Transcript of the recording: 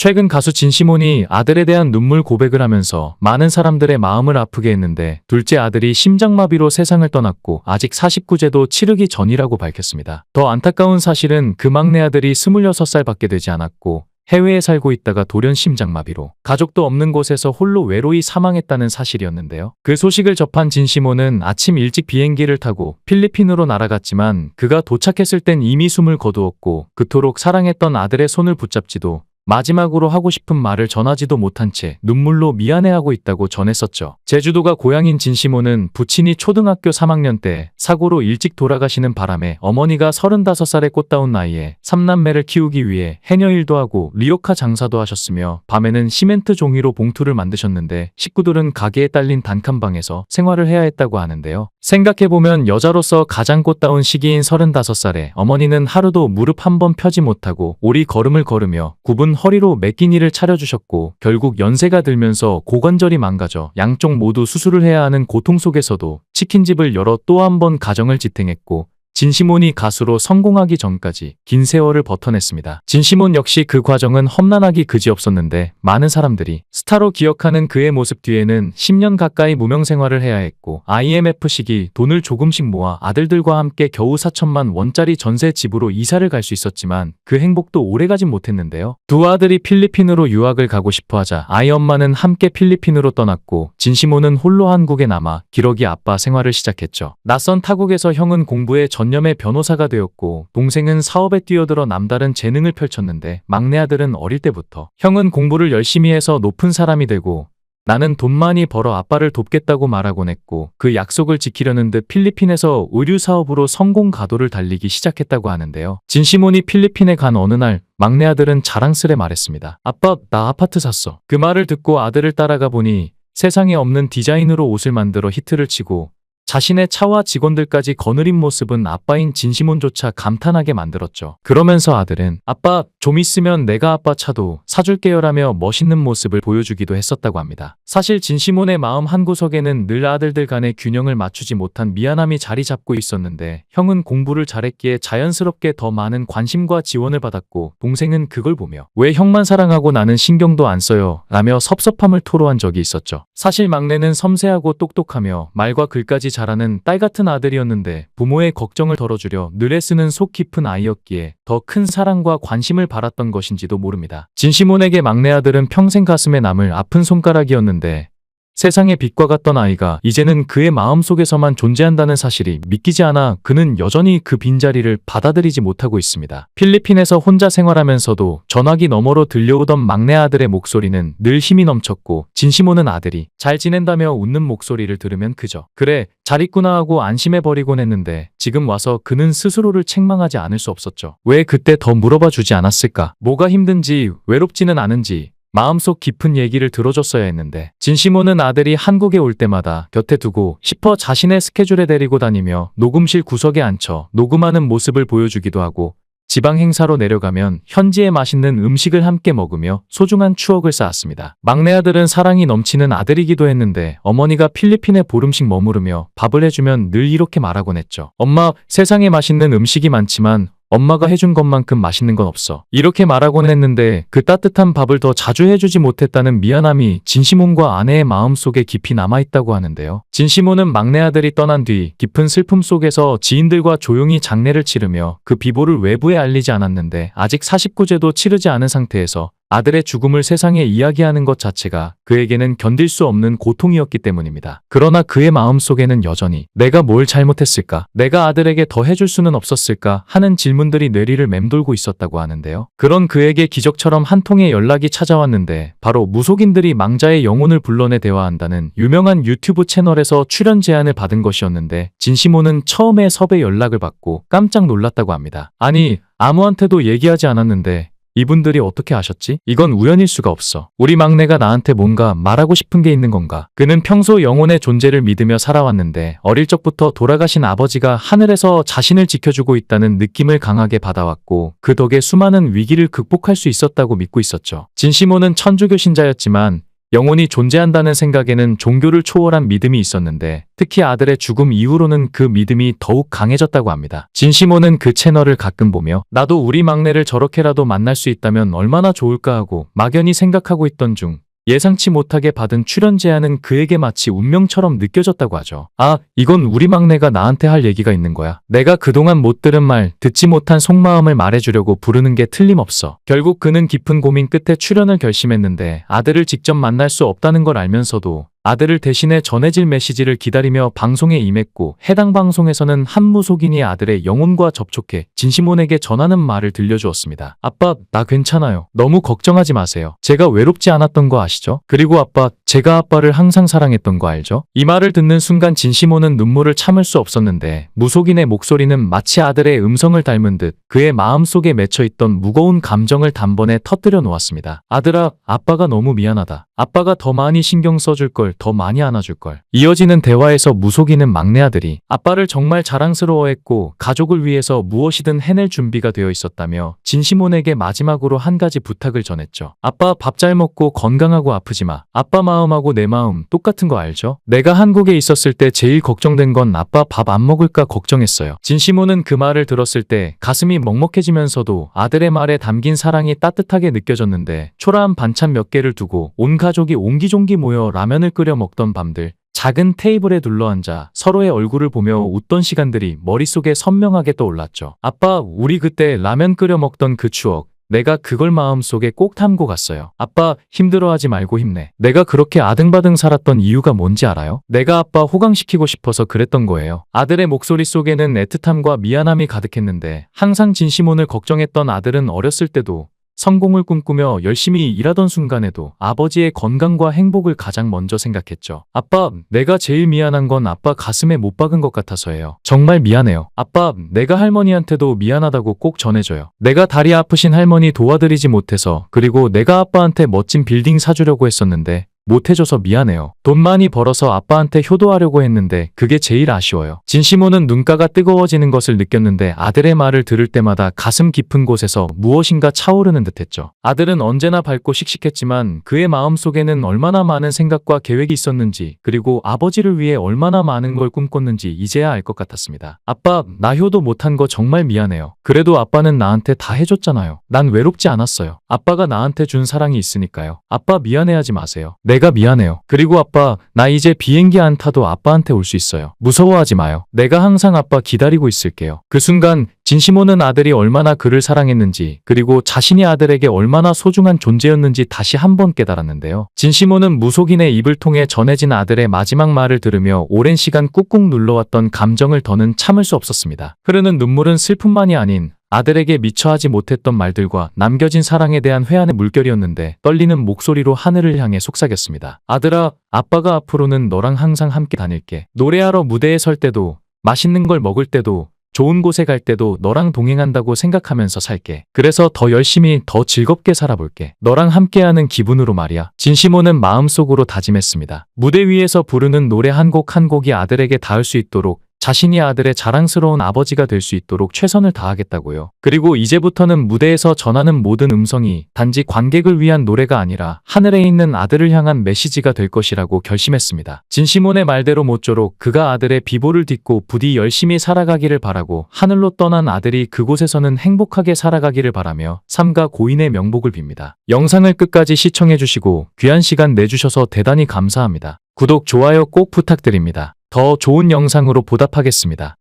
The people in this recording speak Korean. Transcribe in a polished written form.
최근 가수 진시몬이 아들에 대한 눈물 고백을 하면서 많은 사람들의 마음을 아프게 했는데 둘째 아들이 심장마비로 세상을 떠났고 아직 49제도 치르기 전이라고 밝혔습니다. 더 안타까운 사실은 그 막내 아들이 26살밖에 되지 않았고 해외에 살고 있다가 돌연 심장마비로 가족도 없는 곳에서 홀로 외로이 사망했다는 사실이었는데요. 그 소식을 접한 진시몬은 아침 일찍 비행기를 타고 필리핀으로 날아갔지만 그가 도착했을 땐 이미 숨을 거두었고 그토록 사랑했던 아들의 손을 붙잡지도 마지막으로 하고 싶은 말을 전하지도 못한 채 눈물로 미안해하고 있다고 전했었죠. 제주도가 고향인 진시몬은 부친이 초등학교 3학년 때 사고로 일찍 돌아가시는 바람에 어머니가 35살의 꽃다운 나이에 3남매를 키우기 위해 해녀 일도 하고 리오카 장사도 하셨으며 밤에는 시멘트 종이로 봉투를 만드셨는데 식구들은 가게에 딸린 단칸방에서 생활을 해야 했다고 하는데요. 생각해보면 여자로서 가장 꽃다운 시기인 35살에 어머니는 하루도 무릎 한 번 펴지 못하고 오리 걸음을 걸으며 굽은 허리로 매끼니를 차려주셨고 결국 연세가 들면서 고관절이 망가져 양쪽 모두 수술을 해야 하는 고통 속에서도 치킨집을 열어 또 한 번 가정을 지탱했고 진시몬이 가수로 성공하기 전까지 긴 세월을 버텨냈습니다. 진시몬 역시 그 과정은 험난하기 그지없었는데 많은 사람들이 스타로 기억하는 그의 모습 뒤에는 10년 가까이 무명 생활을 해야 했고 IMF 시기 돈을 조금씩 모아 아들들과 함께 겨우 4천만 원짜리 전세 집으로 이사를 갈 수 있었지만 그 행복도 오래가진 못했는데요. 두 아들이 필리핀으로 유학을 가고 싶어하자 아이 엄마는 함께 필리핀으로 떠났고 진시몬은 홀로 한국에 남아 기러기 아빠 생활을 시작했죠. 낯선 타국에서 형은 공부에 전념의 변호사가 되었고 동생은 사업에 뛰어들어 남다른 재능을 펼쳤는데 막내 아들은 어릴 때부터 형은 공부를 열심히 해서 높은 사람이 되고 나는 돈 많이 벌어 아빠를 돕겠다고 말하곤 했고 그 약속을 지키려는 듯 필리핀에서 의류 사업으로 성공 가도를 달리기 시작했다고 하는데요. 진시몬이 필리핀에 간 어느 날 막내 아들은 자랑스레 말했습니다. 아빠, 나 아파트 샀어. 그 말을 듣고 아들을 따라가 보니 세상에 없는 디자인으로 옷을 만들어 히트를 치고 자신의 차와 직원들까지 거느린 모습은 아빠인 진시몬조차 감탄하게 만들었죠. 그러면서 아들은 아빠 좀 있으면 내가 아빠 차도 사줄게요라며 멋있는 모습을 보여주기도 했었다고 합니다. 사실 진시몬의 마음 한구석에는 늘 아들들 간의 균형을 맞추지 못한 미안함이 자리 잡고 있었는데 형은 공부를 잘했기에 자연스럽게 더 많은 관심과 지원을 받았고 동생은 그걸 보며 왜 형만 사랑하고 나는 신경도 안 써요 라며 섭섭함을 토로한 적이 있었죠. 사실 막내는 섬세하고 똑똑하며 말과 글까지 잘하는 딸 같은 아들이었는데 부모의 걱정을 덜어주려 늘 애쓰는 속 깊은 아이였기에 더 큰 사랑과 관심을 받았던 것인지도 모릅니다. 진시몬에게 막내 아들은 평생 가슴에 남을 아픈 손가락이었는데 세상의 빛과 같던 아이가 이제는 그의 마음속에서만 존재한다는 사실이 믿기지 않아 그는 여전히 그 빈자리를 받아들이지 못하고 있습니다. 필리핀에서 혼자 생활하면서도 전화기 너머로 들려오던 막내 아들의 목소리는 늘 힘이 넘쳤고 진시몬은 아들이 잘 지낸다며 웃는 목소리를 들으면 그저 그래 잘 있구나 하고 안심해버리곤 했는데 지금 와서 그는 스스로를 책망하지 않을 수 없었죠. 왜 그때 더 물어봐 주지 않았을까? 뭐가 힘든지 외롭지는 않은지 마음속 깊은 얘기를 들어줬어야 했는데 진시몬은 아들이 한국에 올 때마다 곁에 두고 싶어 자신의 스케줄에 데리고 다니며 녹음실 구석에 앉혀 녹음하는 모습을 보여주기도 하고 지방 행사로 내려가면 현지의 맛있는 음식을 함께 먹으며 소중한 추억을 쌓았습니다. 막내 아들은 사랑이 넘치는 아들이기도 했는데 어머니가 필리핀에 보름씩 머무르며 밥을 해주면 늘 이렇게 말하곤 했죠. 엄마, 세상에 맛있는 음식이 많지만 엄마가 해준 것만큼 맛있는 건 없어. 이렇게 말하곤 했는데 그 따뜻한 밥을 더 자주 해주지 못했다는 미안함이 진시몬과 아내의 마음속에 깊이 남아있다고 하는데요. 진시몬은 막내 아들이 떠난 뒤 깊은 슬픔 속에서 지인들과 조용히 장례를 치르며 그 비보를 외부에 알리지 않았는데 아직 49제도 치르지 않은 상태에서 아들의 죽음을 세상에 이야기하는 것 자체가 그에게는 견딜 수 없는 고통이었기 때문입니다. 그러나 그의 마음속에는 여전히 내가 뭘 잘못했을까? 내가 아들에게 더 해줄 수는 없었을까? 하는 질문들이 뇌리를 맴돌고 있었다고 하는데요. 그런 그에게 기적처럼 한 통의 연락이 찾아왔는데 바로 무속인들이 망자의 영혼을 불러내 대화한다는 유명한 유튜브 채널에서 출연 제안을 받은 것이었는데 진시몬은 처음에 섭외 연락을 받고 깜짝 놀랐다고 합니다. 아니, 아무한테도 얘기하지 않았는데 이분들이 어떻게 아셨지? 이건 우연일 수가 없어. 우리 막내가 나한테 뭔가 말하고 싶은 게 있는 건가? 그는 평소 영혼의 존재를 믿으며 살아왔는데 어릴 적부터 돌아가신 아버지가 하늘에서 자신을 지켜주고 있다는 느낌을 강하게 받아왔고 그 덕에 수많은 위기를 극복할 수 있었다고 믿고 있었죠. 진시몬은 천주교 신자였지만 영혼이 존재한다는 생각에는 종교를 초월한 믿음이 있었는데 특히 아들의 죽음 이후로는 그 믿음이 더욱 강해졌다고 합니다. 진시모는 그 채널을 가끔 보며 나도 우리 막내를 저렇게라도 만날 수 있다면 얼마나 좋을까 하고 막연히 생각하고 있던 중 예상치 못하게 받은 출연 제안은 그에게 마치 운명처럼 느껴졌다고 하죠. 아, 이건 우리 막내가 나한테 할 얘기가 있는 거야. 내가 그동안 못 들은 말, 듣지 못한 속마음을 말해주려고 부르는 게 틀림없어. 결국 그는 깊은 고민 끝에 출연을 결심했는데 아들을 직접 만날 수 없다는 걸 알면서도 아들을 대신해 전해질 메시지를 기다리며 방송에 임했고 해당 방송에서는 한 무속인이 아들의 영혼과 접촉해 진시몬에게 전하는 말을 들려주었습니다. 아빠, 나 괜찮아요. 너무 걱정하지 마세요. 제가 외롭지 않았던 거 아시죠? 그리고 아빠, 제가 아빠를 항상 사랑했던 거 알죠? 이 말을 듣는 순간 진시몬은 눈물을 참을 수 없었는데 무속인의 목소리는 마치 아들의 음성을 닮은 듯 그의 마음속에 맺혀있던 무거운 감정을 단번에 터뜨려 놓았습니다. 아들아, 아빠가 너무 미안하다. 아빠가 더 많이 신경 써줄 걸, 더 많이 안아줄 걸. 이어지는 대화에서 무속인은 막내 아들이 아빠를 정말 자랑스러워했고 가족을 위해서 무엇이든 해낼 준비가 되어 있었다며 진시몬에게 마지막으로 한 가지 부탁을 전했죠. 아빠, 밥 잘 먹고 건강하고 아프지 마. 아빠 마음하고 내 마음 똑같은 거 알죠? 내가 한국에 있었을 때 제일 걱정된 건 아빠 밥 안 먹을까 걱정했어요. 진시몬은 그 말을 들었을 때 가슴이 먹먹해지면서도 아들의 말에 담긴 사랑이 따뜻하게 느껴졌는데 초라한 반찬 몇 개를 두고 온 가족이 옹기종기 모여 라면을 끓여 먹던 밤들, 작은 테이블에 둘러앉아 서로의 얼굴을 보며 웃던 시간들이 머릿속에 선명하게 떠올랐죠. 아빠, 우리 그때 라면 끓여 먹던 그 추억, 내가 그걸 마음속에 꼭 담고 갔어요. 아빠, 힘들어하지 말고 힘내. 내가 그렇게 아등바등 살았던 이유가 뭔지 알아요? 내가 아빠 호강시키고 싶어서 그랬던 거예요. 아들의 목소리 속에는 애틋함과 미안함이 가득했는데 항상 진시몬을 걱정했던 아들은 어렸을 때도 성공을 꿈꾸며 열심히 일하던 순간에도 아버지의 건강과 행복을 가장 먼저 생각했죠. 아빠, 내가 제일 미안한 건 아빠 가슴에 못 박은 것 같아서예요. 정말 미안해요. 아빠, 내가 할머니한테도 미안하다고 꼭 전해줘요. 내가 다리 아프신 할머니 도와드리지 못해서, 그리고 내가 아빠한테 멋진 빌딩 사주려고 했었는데 못해줘서 미안해요. 돈 많이 벌어서 아빠한테 효도하려고 했는데 그게 제일 아쉬워요. 진시몬은 눈가가 뜨거워지는 것을 느꼈는데 아들의 말을 들을 때마다 가슴 깊은 곳에서 무엇인가 차오르는 듯했죠. 아들은 언제나 밝고 씩씩했지만 그의 마음속에는 얼마나 많은 생각과 계획이 있었는지, 그리고 아버지를 위해 얼마나 많은 걸 꿈꿨는지 이제야 알 것 같았습니다. 아빠, 나 효도 못한 거 정말 미안해요. 그래도 아빠는 나한테 다 해줬잖아요. 난 외롭지 않았어요. 아빠가 나한테 준 사랑이 있으니까요. 아빠 미안해하지 마세요. 내가 미안해요. 그리고 아빠, 나 이제 비행기 안 타도 아빠한테 올 수 있어요. 무서워하지 마요. 내가 항상 아빠 기다리고 있을게요. 그 순간 진시몬은 아들이 얼마나 그를 사랑했는지, 그리고 자신이 아들에게 얼마나 소중한 존재였는지 다시 한번 깨달았는데요. 진시몬은 무속인의 입을 통해 전해진 아들의 마지막 말을 들으며 오랜 시간 꾹꾹 눌러왔던 감정을 더는 참을 수 없었습니다. 흐르는 눈물은 슬픔만이 아닌 아들에게 미처 하지 못했던 말들과 남겨진 사랑에 대한 회한의 물결이었는데 떨리는 목소리로 하늘을 향해 속삭였습니다. 아들아, 아빠가 앞으로는 너랑 항상 함께 다닐게. 노래하러 무대에 설 때도, 맛있는 걸 먹을 때도, 좋은 곳에 갈 때도 너랑 동행한다고 생각하면서 살게. 그래서 더 열심히 더 즐겁게 살아볼게. 너랑 함께하는 기분으로 말이야. 진시몬은 마음속으로 다짐했습니다. 무대 위에서 부르는 노래 한 곡 한 곡이 아들에게 닿을 수 있도록, 자신이 아들의 자랑스러운 아버지가 될 수 있도록 최선을 다하겠다고요. 그리고 이제부터는 무대에서 전하는 모든 음성이 단지 관객을 위한 노래가 아니라 하늘에 있는 아들을 향한 메시지가 될 것이라고 결심했습니다. 진시몬의 말대로 모쪼록 그가 아들의 비보를 딛고 부디 열심히 살아가기를 바라고 하늘로 떠난 아들이 그곳에서는 행복하게 살아가기를 바라며 삼가 고인의 명복을 빕니다. 영상을 끝까지 시청해주시고 귀한 시간 내주셔서 대단히 감사합니다. 구독, 좋아요 꼭 부탁드립니다. 더 좋은 영상으로 보답하겠습니다.